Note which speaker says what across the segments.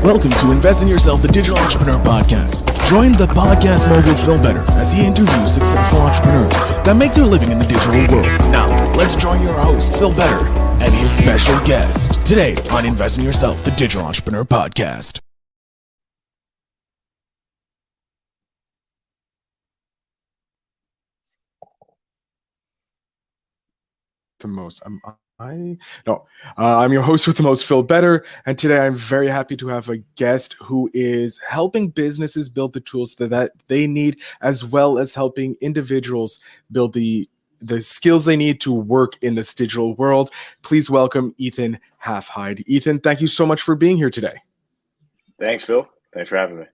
Speaker 1: Welcome to Invest in Yourself, the Digital Entrepreneur Podcast. Join the Podcast Mogul Phil Better as he interviews successful entrepreneurs that make their living in the digital world. Now, let's join your host, Phil Better, and his special guest today on Invest in Yourself, the Digital Entrepreneur Podcast. I'm your host with the most, Phil Better, and today I'm very happy to have a guest who is helping businesses build the tools that they need, as well as helping individuals build the skills they need to work in this digital world. Please welcome Ethan Halfhide. Ethan, thank you so much for being here today.
Speaker 2: Thanks, Phil. Thanks for having me.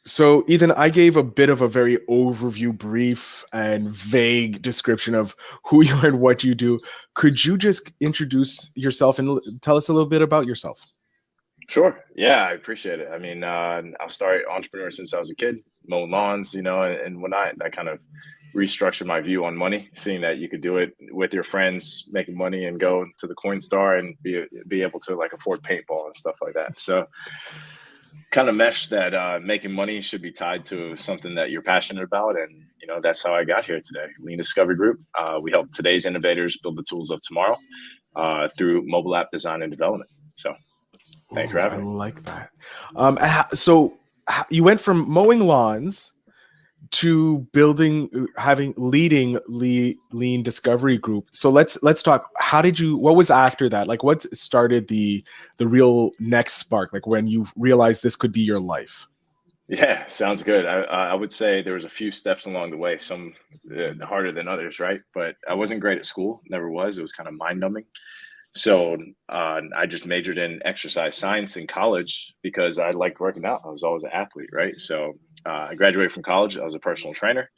Speaker 1: So, Ethan, I gave a bit of a very overview, brief and vague description of who you are and what you do. Could you just introduce yourself and tell us a little bit about yourself?
Speaker 2: Sure. Yeah, I appreciate it. I mean, I started entrepreneur since I was a kid, mowing lawns, and when I kind of restructured my view on money, seeing that you could do it with your friends, making money and go to the coin store and be able to like afford paintball and stuff like that. So kind of mesh that making money should be tied to something that you're passionate about. And, that's how I got here today. Lean Discovery Group. We help today's innovators build the tools of tomorrow through mobile app design and development. So thanks for having me.
Speaker 1: I like that. So you went from mowing lawns to leading Lean Discovery Group. So let's talk. What was after that? Like, what started the real next spark? Like when you realized this could be your life?
Speaker 2: Yeah, sounds good. I would say there was a few steps along the way, some harder than others, right? But I wasn't great at school, never was. It was kind of mind numbing. So I just majored in exercise science in college because I liked working out. I was always an athlete, right? So I graduated from college. I was a personal trainer,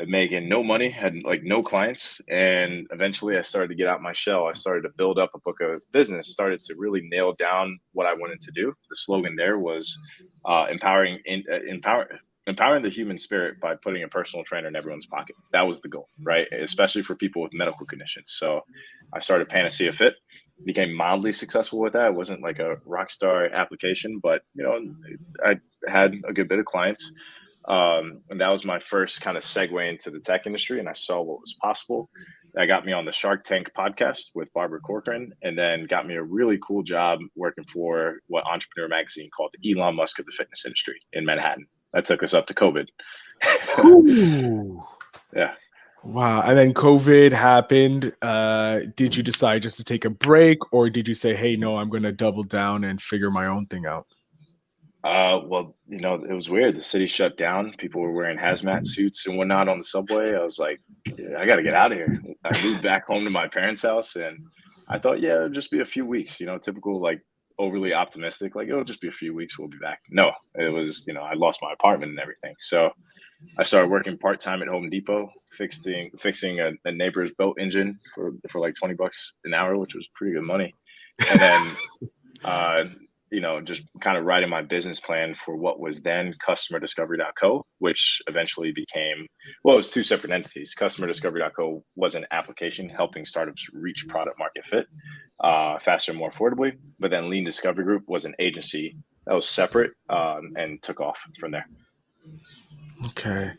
Speaker 2: making no money, had like no clients. And eventually I started to get out my shell. I started to build up a book of business, started to really nail down what I wanted to do. The slogan there was empowering the human spirit by putting a personal trainer in everyone's pocket. That was the goal, right? Especially for people with medical conditions. So I started Panacea Fit, became mildly successful with that. It wasn't like a rock star application, but I had a good bit of clients. And that was my first kind of segue into the tech industry. And I saw what was possible. That got me on the Shark Tank podcast with Barbara Corcoran, and then got me a really cool job working for what Entrepreneur Magazine called the Elon Musk of the fitness industry in Manhattan. That took us up to COVID. Yeah.
Speaker 1: Wow. And then COVID happened. Did you decide just to take a break, or did you say, hey, no, I'm going to double down and figure my own thing out?
Speaker 2: Well, it was weird. The city shut down. People were wearing hazmat suits and whatnot on the subway. I was like, yeah, I got to get out of here. I moved back home to my parents' house, and I thought, yeah, it'll just be a few weeks, typical, like overly optimistic, like it'll just be a few weeks. We'll be back. No, it was, I lost my apartment and everything. So I started working part-time at Home Depot, fixing a neighbor's boat engine for like $20 an hour, which was pretty good money. And then, just kind of writing my business plan for what was then CustomerDiscovery.co, which eventually became, it was two separate entities. CustomerDiscovery.co was an application helping startups reach product market fit faster and more affordably. But then Lean Discovery Group was an agency that was separate and took off from there.
Speaker 1: Okay.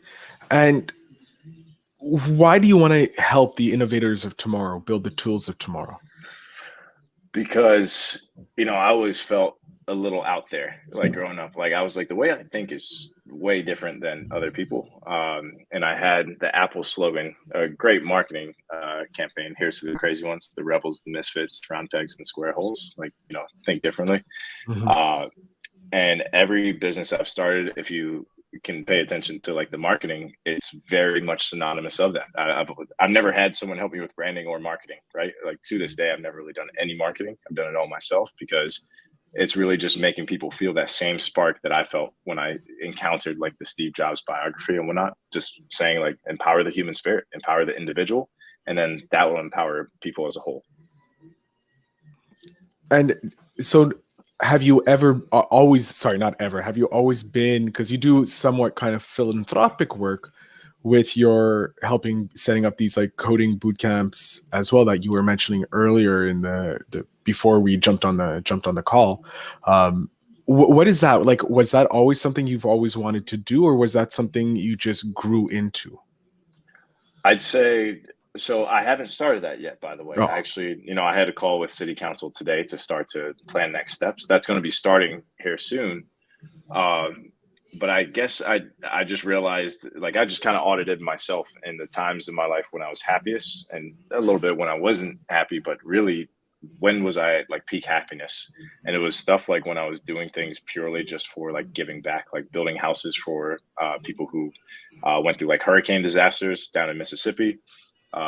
Speaker 1: And why do you want to help the innovators of tomorrow build the tools of tomorrow?
Speaker 2: Because, I always felt a little out there, like growing up. Like I was like, the way I think is way different than other people. And I had the Apple slogan, a great marketing campaign. Here's to the crazy ones, the rebels, the misfits, round pegs and square holes. Like, think differently. Mm-hmm. And every business I've started, if you can pay attention to like the marketing, it's very much synonymous of that. I've never had someone help me with branding or marketing, right? Like to this day, I've never really done any marketing. I've done it all myself because it's really just making people feel that same spark that I felt when I encountered like the Steve Jobs biography and whatnot, just saying like, empower the human spirit, empower the individual, and then that will empower people as a whole.
Speaker 1: And so have you always been, because you do somewhat kind of philanthropic work with your setting up these like coding boot camps as well that you were mentioning earlier in the before we jumped on the call. What is that like? Was that always something you've always wanted to do, or was that something you just grew into?
Speaker 2: I'd say so. I haven't started that yet, by the way.
Speaker 1: Oh,
Speaker 2: Actually, I had a call with City Council today to start to plan next steps. That's going to be starting here soon. Um, but I guess I just realized, like, I just kind of audited myself in the times in my life when I was happiest, and a little bit when I wasn't happy. But really, when was I at like peak happiness? And it was stuff like when I was doing things purely just for like giving back, like building houses for people who went through like hurricane disasters down in Mississippi,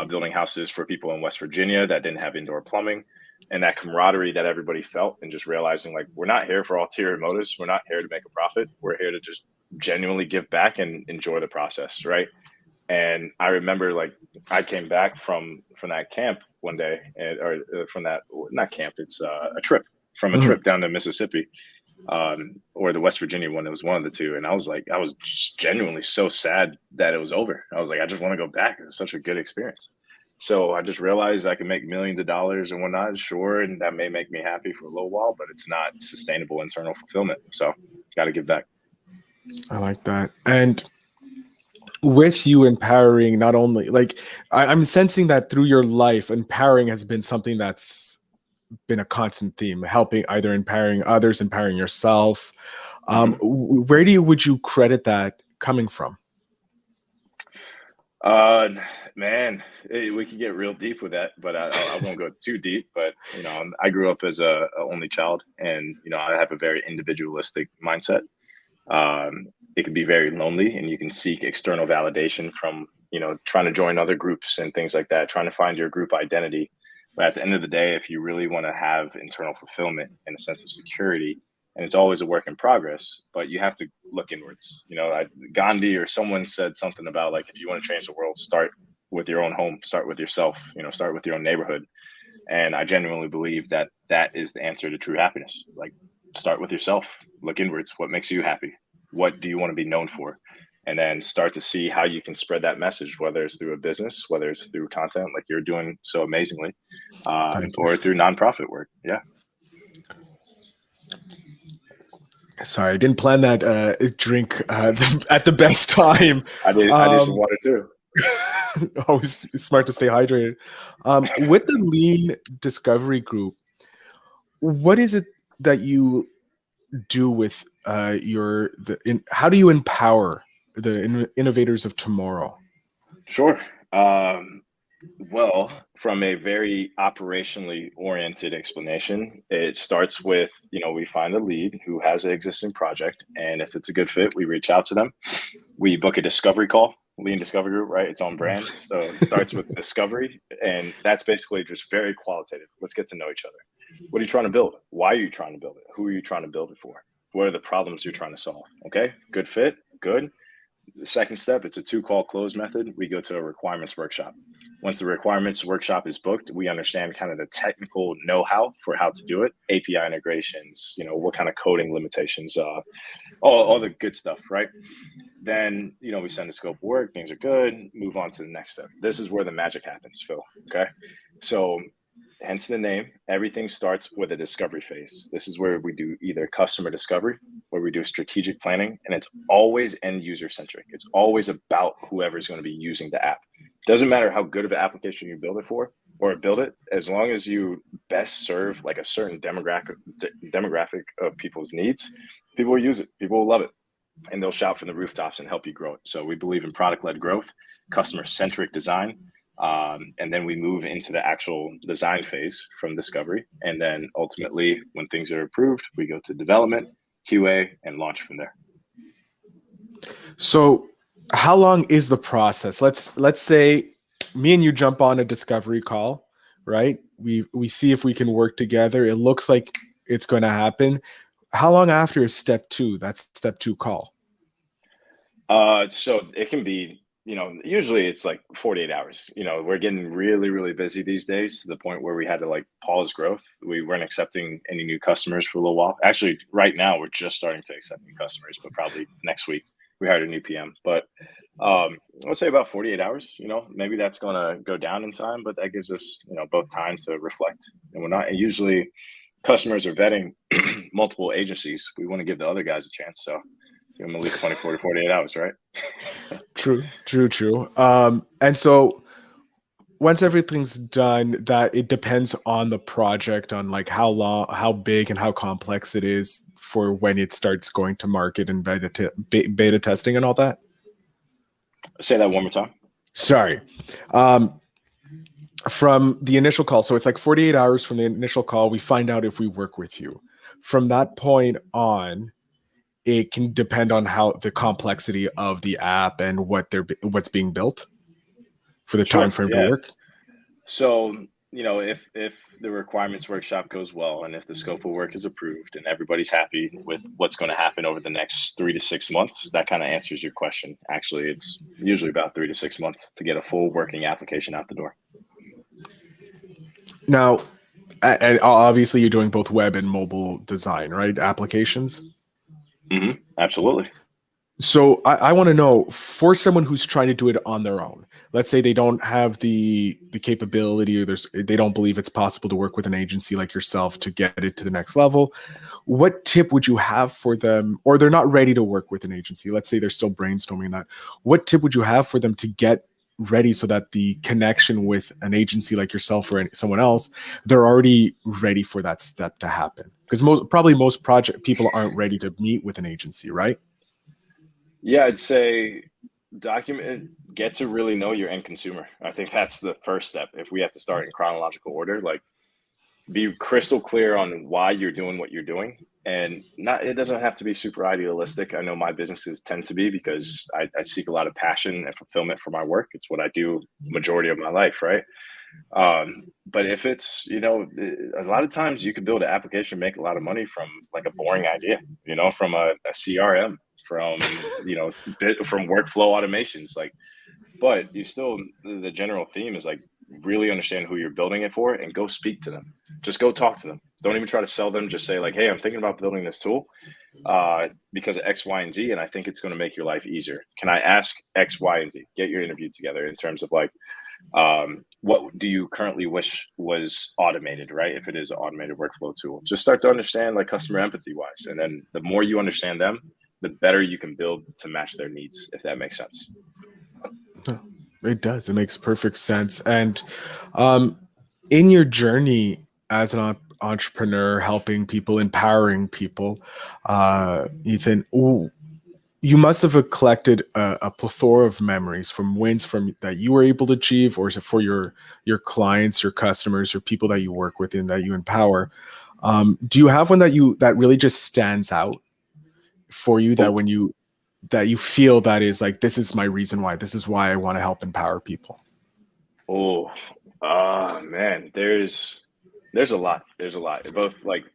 Speaker 2: building houses for people in West Virginia that didn't have indoor plumbing, and that camaraderie that everybody felt, and just realizing like we're not here for ulterior motives. We're not here to make a profit. We're here to just genuinely give back and enjoy the process, right? And I remember like I came back from that camp one day, or from that, not camp, it's a trip, from a
Speaker 1: mhm.
Speaker 2: trip down to Mississippi, or the West Virginia one. It was one of the two, and I was just genuinely so sad that it was over. I was like, I just want to go back. It was such a good experience. So I just realized I can make millions of dollars and whatnot, sure, and that may make me happy for a little while, but it's not sustainable internal fulfillment. So got to give back.
Speaker 1: I like that. And with you empowering, not only like I'm sensing that through your life, empowering has been something that's been a constant theme, helping, either empowering others, empowering yourself.
Speaker 2: Mm-hmm.
Speaker 1: Where do you would you credit that coming from?
Speaker 2: Uh, Man, we could get real deep with that, but I won't go too deep. But I grew up as a only child, and I have a very individualistic mindset. It can be very lonely, and you can seek external validation from trying to join other groups and things like that, trying to find your group identity. But at the end of the day, if you really want to have internal fulfillment and a sense of security, and it's always a work in progress, but you have to look inwards. Gandhi or someone said something about like, if you want to change the world, start with your own home, start with yourself, start with your own neighborhood. And I genuinely believe that that is the answer to true happiness. Like, start with yourself, look inwards. What makes you happy? What do you want to be known for? And then start to see how you can spread that message, whether it's through a business, whether it's through content like you're doing so amazingly,
Speaker 1: Thank you.
Speaker 2: or through nonprofit work. Yeah.
Speaker 1: Sorry, I didn't plan that drink at the best time.
Speaker 2: I did some
Speaker 1: Um,
Speaker 2: water too.
Speaker 1: always smart to stay hydrated. With the Lean Discovery Group, what is it that you do with how do you empower the innovators of tomorrow?
Speaker 2: Sure. Well, from a very operationally oriented explanation, it starts with, we find a lead who has an existing project. And if it's a good fit, we reach out to them. We book a discovery call, Lean Discovery Group, right? It's on brand. So it starts with discovery. And that's basically just very qualitative. Let's get to know each other. What are you trying to build? Why are you trying to build it? Who are you trying to build it for? What are the problems you're trying to solve? Okay, good fit, good. The second step, it's a 2-call close method. We go to a requirements workshop. Once the requirements workshop is booked, we understand kind of the technical know-how for how to do it, API integrations, what kind of coding limitations, all the good stuff, right? Then, we send a scope of work, things are good, move on to the next step. This is where the magic happens, Phil, okay? So hence the name, everything starts with a discovery phase. This is where we do either customer discovery, where we do strategic planning, and it's always end user centric. It's always about whoever's going to be using the app. Doesn't matter how good of an application you build it for or build it, as long as you best serve like a certain demographic of people's needs, people will use it, people will love it, and they'll shout from the rooftops and help you grow it. So we believe in product-led growth, customer-centric design, and then we move into the actual design phase from discovery. And then ultimately, when things are approved, we go to development, QA, and launch from there.
Speaker 1: So how long is the process? Let's say me and you jump on a discovery call, right? We see if we can work together. It looks like it's going to happen. How long after is step 2? That's step 2 call.
Speaker 2: So it can be, usually it's like 48 hours. We're getting really, really busy these days to the point where we had to like pause growth. We weren't accepting any new customers for a little while. Actually, right now we're just starting to accept new customers, but probably next week we hired a new PM. But I would say about 48 hours. Maybe that's going to go down in time, but that gives us, both time to reflect and whatnot. And usually customers are vetting multiple agencies, we want to give the other guys a chance. So give them at least 24 to 48 hours, right?
Speaker 1: True. And so once everything's done, that it depends on the project, on like how long, how big, and how complex it is for when it starts going to market and beta testing and all that.
Speaker 2: Say that one more time.
Speaker 1: Sorry. From the initial call, so it's like 48 hours from the initial call, we find out if we work with you. From that point on, it can depend on how the complexity of the app and what's being built for the time frame to work.
Speaker 2: So, if the requirements workshop goes well, and if the scope of work is approved and everybody's happy with what's going to happen over the next 3 to 6 months, that kind of answers your question. Actually, it's usually about 3 to 6 months to get a full working application out the door.
Speaker 1: Now, and obviously you're doing both web and mobile design, right? Applications?
Speaker 2: Mm-hmm. Absolutely.
Speaker 1: So I want to know, for someone who's trying to do it on their own, let's say they don't have the capability, or they don't believe it's possible to work with an agency like yourself to get it to the next level, what tip would you have for them? Or they're not ready to work with an agency. Let's say they're still brainstorming that. What tip would you have for them to get ready so that the connection with an agency like yourself or someone else, they're already ready for that step to happen? Because most project people aren't ready to meet with an agency, right?
Speaker 2: Yeah, I'd say get to really know your end consumer. I think that's the first step. If we have to start in chronological order, like be crystal clear on why you're doing what you're doing. And it doesn't have to be super idealistic. I know my businesses tend to be, because I seek a lot of passion and fulfillment for my work. It's what I do majority of my life, right? But if it's, a lot of times you can build an application, make a lot of money from like a boring idea, from a CRM, from from workflow automations, but you still, the general theme is like really understand who you're building it for and go speak to them. Just go talk to them. Don't even try to sell them. Just say like, hey, I'm thinking about building this tool because of X, Y, and Z, and I think it's going to make your life easier. Can I ask X, Y, and Z? Get your interview together in terms of like, what do you currently wish was automated, right? If it is an automated workflow tool, just start to understand like customer empathy wise. And then the more you understand them, the better you can build to match their needs, if that makes sense.
Speaker 1: It does. It makes perfect sense. And in your journey as an entrepreneur, helping people, empowering people, Ethan, you must have collected a plethora of memories from wins from that you were able to achieve, or for your clients, your customers, or people that you work with and that you empower. Do you have one that really just stands out for you, that you feel that is like, this is my reason why, this is why I want to help empower people?
Speaker 2: Man, there's a lot. There's a lot, both like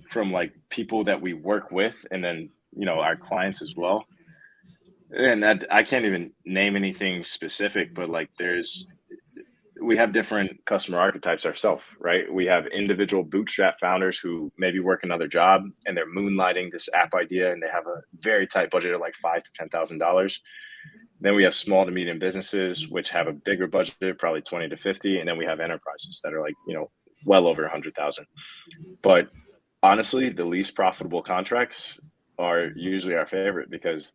Speaker 2: from like people that we work with, and then our clients as well. And that, I can't even name anything specific, but like we have different customer archetypes ourselves, right? We have individual bootstrap founders who maybe work another job and they're moonlighting this app idea, and they have a very tight budget of like $5,000 to $10,000. Then we have small to medium businesses, which have a bigger budget, probably 20 to 50. And then we have enterprises that are like, well over 100,000. But honestly, the least profitable contracts are usually our favorite, because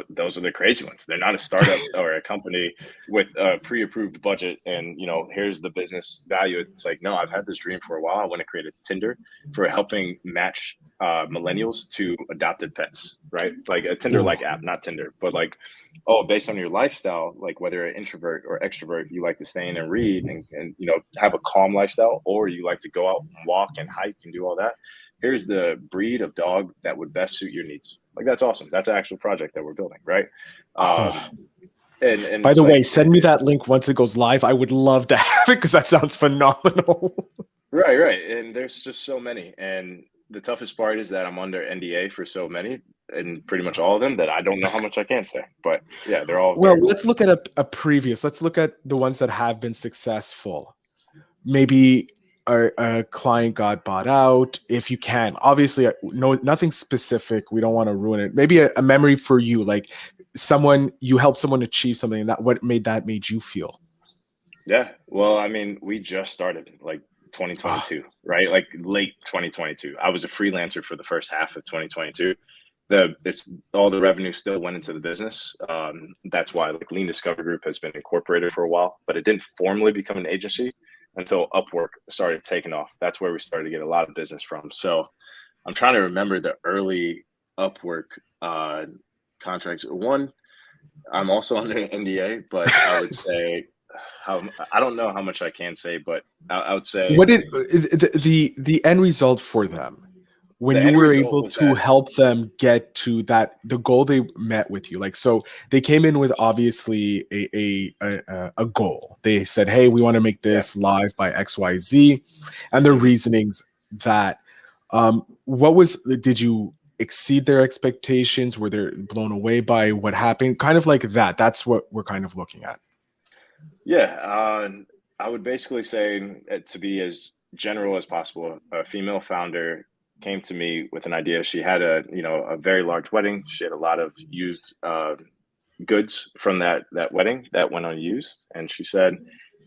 Speaker 2: those are the crazy ones. They're not a startup or a company with a pre-approved budget and here's the business value. It's like, no, I've had this dream for a while. I want to create a Tinder for helping match millennials to adopted pets, right? Like a Tinder like app, not Tinder, but like, based on your lifestyle, like whether an introvert or extrovert, you like to stay in and read and have a calm lifestyle, or you like to go out and walk and hike and do all that. Here's the breed of dog that would best suit your needs. Like, that's awesome. That's an actual project that we're building, right? And
Speaker 1: by the way, send me that link once it goes live. I would love to have it, because that sounds phenomenal.
Speaker 2: Right. And there's just so many. And the toughest part is that I'm under NDA for so many, and pretty much all of them, that I don't know how much I can say. But yeah, they're all.
Speaker 1: Well, let's look at let's look at the ones that have been successful. Maybe a client got bought out, if you can. Obviously, nothing specific. We don't want to ruin it. Maybe a memory for you, like you helped someone achieve something, and what made you feel.
Speaker 2: Yeah. Well, I mean, we just started. Like,
Speaker 1: Ah,
Speaker 2: 2022, right? Like late 2022. I was a freelancer for the first half of 2022. It's all the revenue still went into the business. That's why like Lean Discovery Group has been incorporated for a while, but it didn't formally become an agency until Upwork started taking off. That's where we started to get a lot of business from. So I'm trying to remember the early Upwork contracts. One, I'm also under an NDA, but I would say I don't know how much I can say, but I would say
Speaker 1: what did the end result for them when
Speaker 2: the
Speaker 1: you
Speaker 2: end
Speaker 1: were
Speaker 2: result
Speaker 1: able
Speaker 2: was
Speaker 1: to
Speaker 2: that
Speaker 1: help them get to that the goal they met with you? Like, so they came in with obviously a goal. They said, hey, we want to make
Speaker 2: yeah.
Speaker 1: this live by XYZ, and their
Speaker 2: Mhm.
Speaker 1: reasonings that what was did you exceed their expectations? Were they blown away by what happened? Kind of like that. That's what we're kind of looking at.
Speaker 2: Yeah, I would basically say to be as general as possible. A female founder came to me with an idea. She had a very large wedding. She had a lot of used goods from that wedding that went unused, and she said,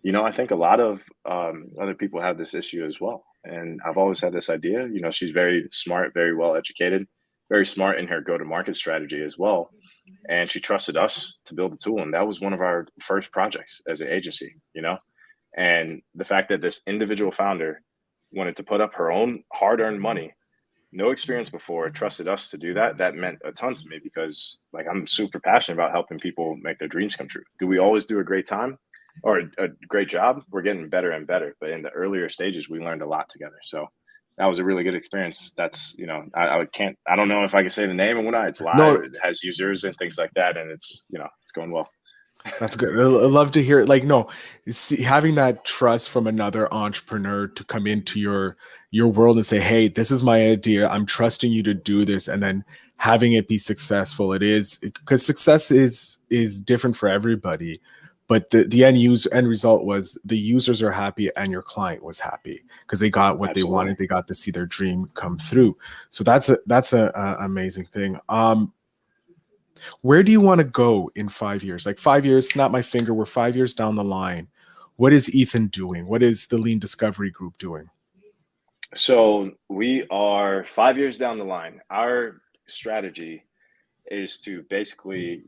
Speaker 2: I think a lot of other people have this issue as well. And I've always had this idea. She's very smart, very well educated, very smart in her go to market strategy as well, and she trusted us to build the tool, and that was one of our first projects as an agency. And the fact that this individual founder wanted to put up her own hard-earned money, no experience before, trusted us to do that meant a ton to me, because like I'm super passionate about helping people make their dreams come true. Do we always do a great time or a great job? We're getting better and better, but in the earlier stages we learned a lot together. So that was a really good experience. That's I don't know if I can say the name and whatnot. It's live,
Speaker 1: No,
Speaker 2: it has users and things like that, and it's going well.
Speaker 1: that's good. I love to hear it. Like, no, see, having that trust from another entrepreneur to come into your world and say, "Hey, this is my idea. I'm trusting you to do this," and then having it be successful. It is because success is different for everybody, but the end result was the users are happy and your client was happy because they got what they
Speaker 2: Absolutely.
Speaker 1: wanted. They got to see their dream come through. So that's a amazing thing. Where do you want to go in 5 years? Like 5 years, snap my finger, we're 5 years down the line. What is Ethan doing? What is the Lean Discovery Group doing?
Speaker 2: So we are 5 years down the line. Our strategy is to basically,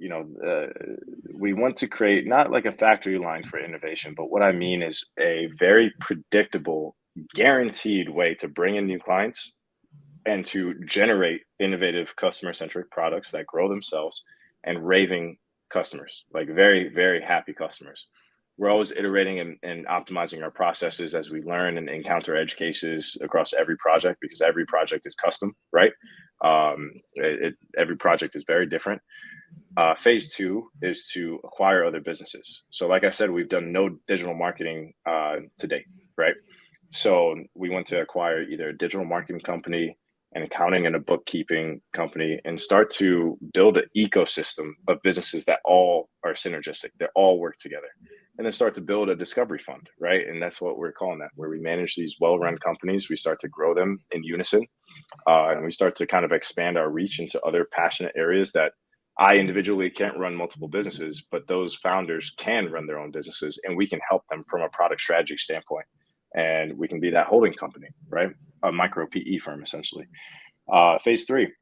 Speaker 2: we want to create not like a factory line for innovation, but what I mean is a very predictable, guaranteed way to bring in new clients and to generate innovative customer centric products that grow themselves and raving customers, like very, very happy customers. We're always iterating and optimizing our processes as we learn and encounter edge cases across every project, because every project is custom, right? Every project is very different. Phase two is to acquire other businesses. So, like I said, we've done no digital marketing to date, right? So we want to acquire either a digital marketing company, an accounting and a bookkeeping company, and start to build an ecosystem of businesses that all are synergistic. They all work together. And then start to build a discovery fund, right? And that's what we're calling that, where we manage these well-run companies. We start to grow them in unison, and we start to kind of expand our reach into other passionate areas that I individually can't run multiple businesses, but those founders can run their own businesses, and we can help them from a product strategy standpoint. And we can be that holding company, right? A micro PE firm, essentially. Phase three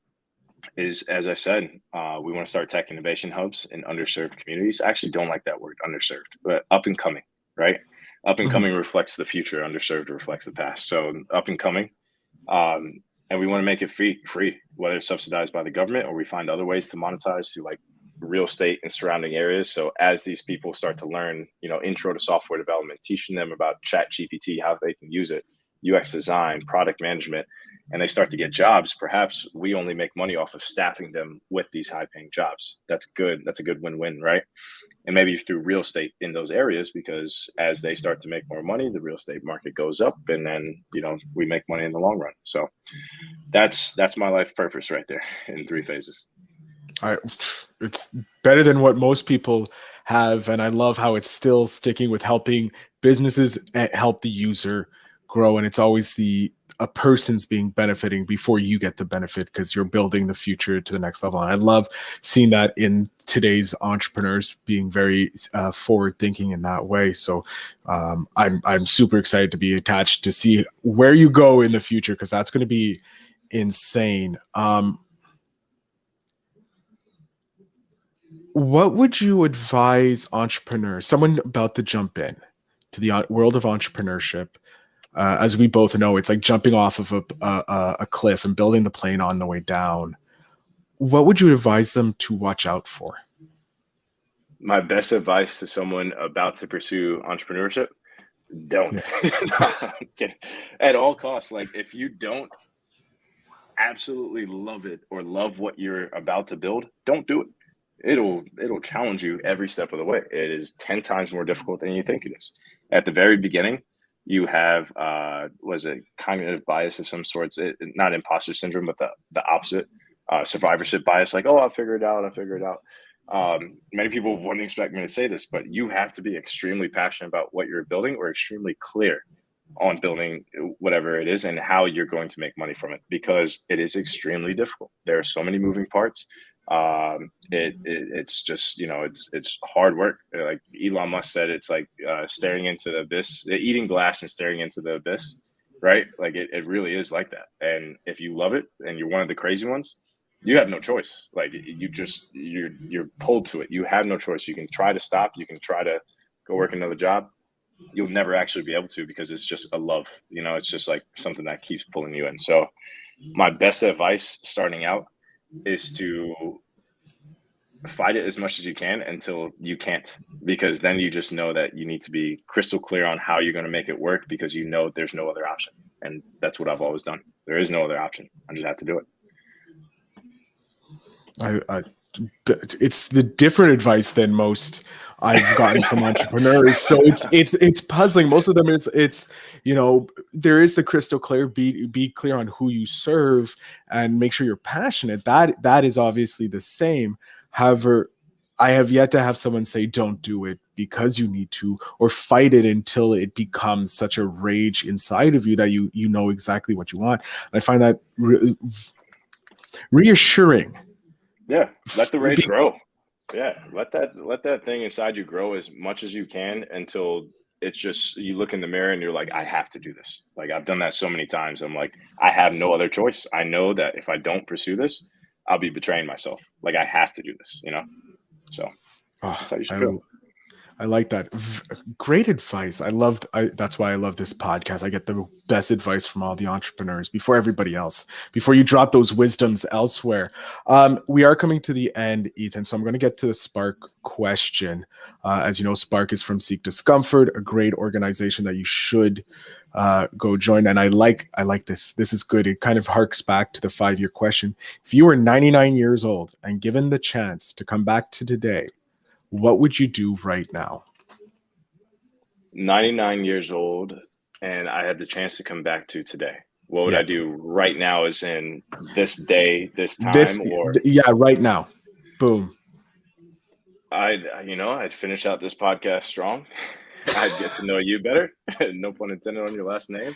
Speaker 2: is, as I said, we want to start tech innovation hubs in underserved communities. I actually don't like that word, underserved, but up and coming, right? Up and
Speaker 1: Mhm.
Speaker 2: coming reflects the future. Underserved reflects the past. So up and coming, and we want to make it free, whether it's subsidized by the government or we find other ways to monetize through like real estate and surrounding areas. So as these people start to learn, intro to software development, teaching them about Chat GPT, how they can use it, UX design, product management, and they start to get jobs, perhaps we only make money off of staffing them with these high paying jobs. That's good. That's a good win-win, right? And maybe through real estate in those areas, because as they start to make more money, the real estate market goes up, and then we make money in the long run. So that's my life purpose right there in 3 phases.
Speaker 1: It's better than what most people have, and I love how it's still sticking with helping businesses help the user grow. And it's always the a person's being benefiting before you get the benefit, because you're building the future to the next level. And I love seeing that in today's entrepreneurs being very forward thinking in that way. So I'm super excited to be attached to see where you go in the future, because that's going to be insane. What would you advise entrepreneurs, someone about to jump in to the world of entrepreneurship? As we both know, it's like jumping off of a cliff and building the plane on the way down. What would you advise them to watch out for?
Speaker 2: My best advice to someone about to pursue entrepreneurship: don't. No, at all costs. Like, if you don't absolutely love it or love what you're about to build, don't do it. It'll challenge you every step of the way. It is 10 times more difficult than you think it is. At the very beginning, you have was it cognitive bias of some sorts? Not imposter syndrome, but the opposite, survivorship bias. Like, oh, I'll figure it out. Many people wouldn't expect me to say this, but you have to be extremely passionate about what you're building, or extremely clear on building whatever it is and how you're going to make money from it, because it is extremely difficult. There are so many moving parts. It's just, it's hard work. Like Elon Musk said, it's like staring into the abyss, eating glass and staring into the abyss, right? Like it really is like that. And if you love it and you're one of the crazy ones, you have no choice. Like you're pulled to it. You have no choice. You can try to stop. You can try to go work another job. You'll never actually be able to, because it's just a love. It's just like something that keeps pulling you in. So my best advice starting out is to fight it as much as you can until you can't, because then you just know that you need to be crystal clear on how you're going to make it work, because there's no other option. And that's what I've always done. There is no other option. I just have to do it.
Speaker 1: It's the different advice than most I've gotten from entrepreneurs. So it's puzzling. Most of them it's there is the crystal clear, be clear on who you serve and make sure you're passionate. That is obviously the same. However, I have yet to have someone say don't do it because you need to, or fight it until it becomes such a rage inside of you that you know exactly what you want. And I find that reassuring.
Speaker 2: Yeah, let the rage grow. Yeah, let that thing inside you grow as much as you can, until it's just, you look in the mirror and you're like, I have to do this. Like, I've done that so many times. I'm like, I have no other choice. I know that if I don't pursue this, I'll be betraying myself. Like, I have to do this, So that's how you should feel.
Speaker 1: I like that. Great advice. That's why I love this podcast. I get the best advice from all the entrepreneurs before everybody else, before you drop those wisdoms elsewhere. We are coming to the end, Ethan. So I'm going to get to the Spark question. As you know, Spark is from Seek Discomfort, a great organization that you should go join. And I like this. This is good. It kind of harks back to the 5-year question. If you were 99 years old and given the chance to come back to today, what would you do right now?
Speaker 2: 99 years old, and I had the chance to come back to today. What would I do right now, as in this day, this time, or?
Speaker 1: Yeah, right now. Boom.
Speaker 2: I'd finish out this podcast strong. I'd get to know you better. No pun intended on your last name.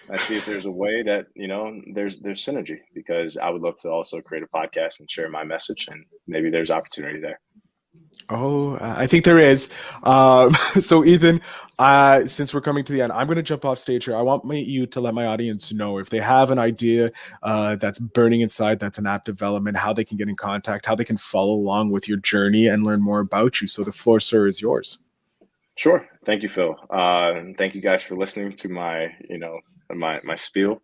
Speaker 2: I see if there's a way that, there's synergy, because I would love to also create a podcast and share my message, and maybe there's opportunity there.
Speaker 1: Oh, I think there is. So Ethan, since we're coming to the end, I'm going to jump off stage here. I want you to let my audience know if they have an idea that's burning inside, that's an app development, how they can get in contact, how they can follow along with your journey and learn more about you. So the floor, sir, is yours.
Speaker 2: Sure. Thank you, Phil. Thank you guys for listening to my spiel.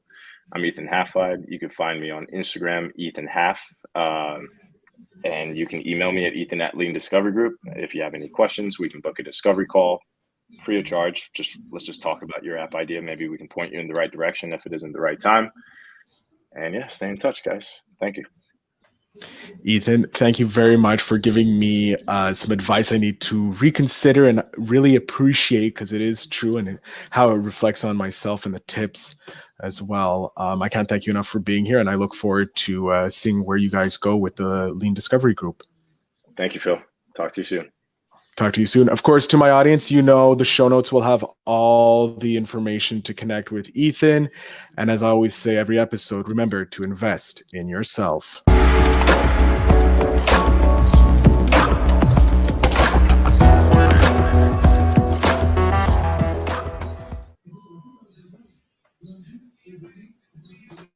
Speaker 2: I'm Ethan Halfhide. You can find me on Instagram, Ethan Half. And you can email me at ethan@Lean Discovery Group. If you have any questions, we can book a discovery call free of charge. Let's just talk about your app idea. Maybe we can point you in the right direction if it isn't the right time. And yeah, stay in touch, guys. Thank you.
Speaker 1: Ethan, thank you very much for giving me some advice I need to reconsider and really appreciate, because it is true, and how it reflects on myself and the tips as well. I can't thank you enough for being here, and I look forward to seeing where you guys go with the Lean Discovery Group.
Speaker 2: Thank you, Phil. Talk to you soon.
Speaker 1: Talk to you soon. Of course, to my audience, you know, the show notes will have all the information to connect with Ethan. And as I always say every episode, remember to invest in yourself.